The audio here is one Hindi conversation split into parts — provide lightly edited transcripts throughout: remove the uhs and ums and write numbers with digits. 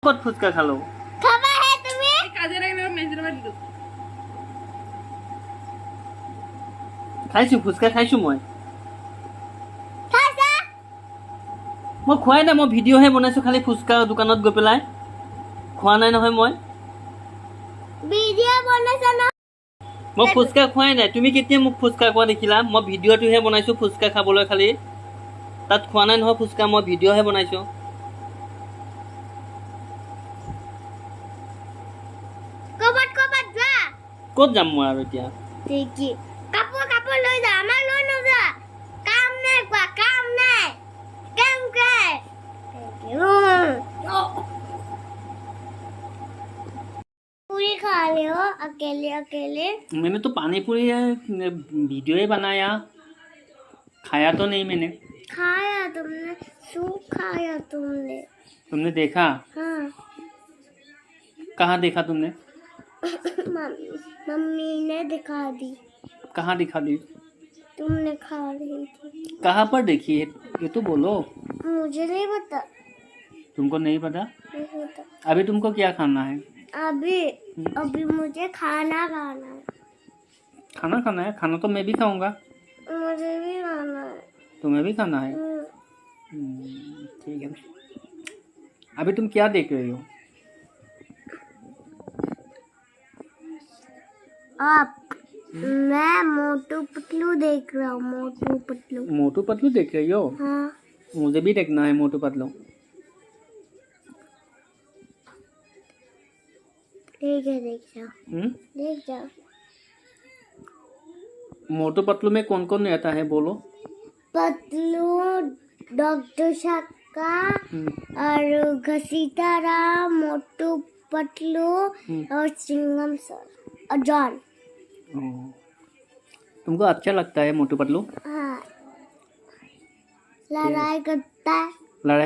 কত ফুচকা খালো খাবা হে তুমি কাজে লাগলে মেজর বাড়ি দিও খাইছো ফুচকা খাইছো মই খাইছা মই খোৱাই নাই মই ভিডিঅ'হে বনাইছো খালি ফুচকা দোকানত গৈ পেলাই খোৱা নাই নহয় মই ভিডিঅ' বনাইছা না মই ফুচকা খোৱাই নাই তুমি কেতিয়া মোক ফুচকা খোৱা দেখিলা মই ভিডিঅ'টোহে বনাইছো ফুচকা খাবলৈ খালি তাত খোৱা নাই নহয় ফুচকা মই ভিডিঅ'হে বনাইছো কবাত যা ক'ত যাম মই আৰু এতিয়া দেখি কাপোৰ লৈ যা আমাৰ লৈ নাযা কাম নাই কোৱা কাম নাই কাম কৰ पूरी खा ले हो अकेले मैंने तो पानी पूरी वीडियो ही बनाया खाया तो नहीं मैंने खाया तुमने सूप खाया तुमने तुमने देखा हाँ कहाँ देखा तुमने मम्मी ने दिखा दी कहाँ दिखा दी तुमने खा रही थी कहाँ पर देखी है ये तो बोलो मुझे नहीं पता तुमको नहीं पता नहीं पता अभी तुमको क्या खाना है अभी मुझे खाना है खाना खाना है खाना तो मैं भी खाऊंगा मुझे भी खाना है तुम्हें भी खाना है ठीक है अभी तुम क्या देख रही हो आप मैं मोटू पतलू देख रहा हूँ मोटू पतलू देख रही हो हाँ मुझे भी देखना है मोटू पतलू ठीक है देख जाओ मोटू पतलू में कौन कौन रहता है बोलो पतलू डॉक्टर शक्का और घसीटा राम मोटू पतलू और सिंगम सर और जॉन तुमको अच्छा लगता है मोटू पतलू हाँ लड़ाई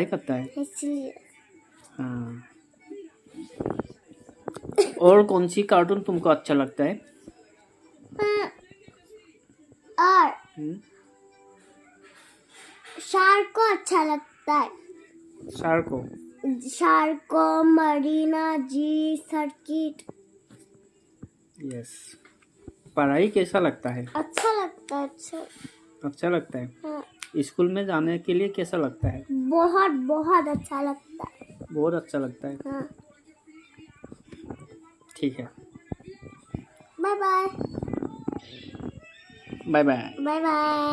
करता है इसलिए हाँ और कौन सी कार्टून तुमको अच्छा लगता है और शार्क को अच्छा लगता है शार्क को मरीना जी सर्किट यस पढ़ाई कैसा लगता है अच्छा लगता है अच्छा लगता है हाँ। स्कूल में जाने के लिए कैसा लगता है बहुत अच्छा लगता है बहुत अच्छा लगता है हाँ। ठीक है bye bye bye bye bye bye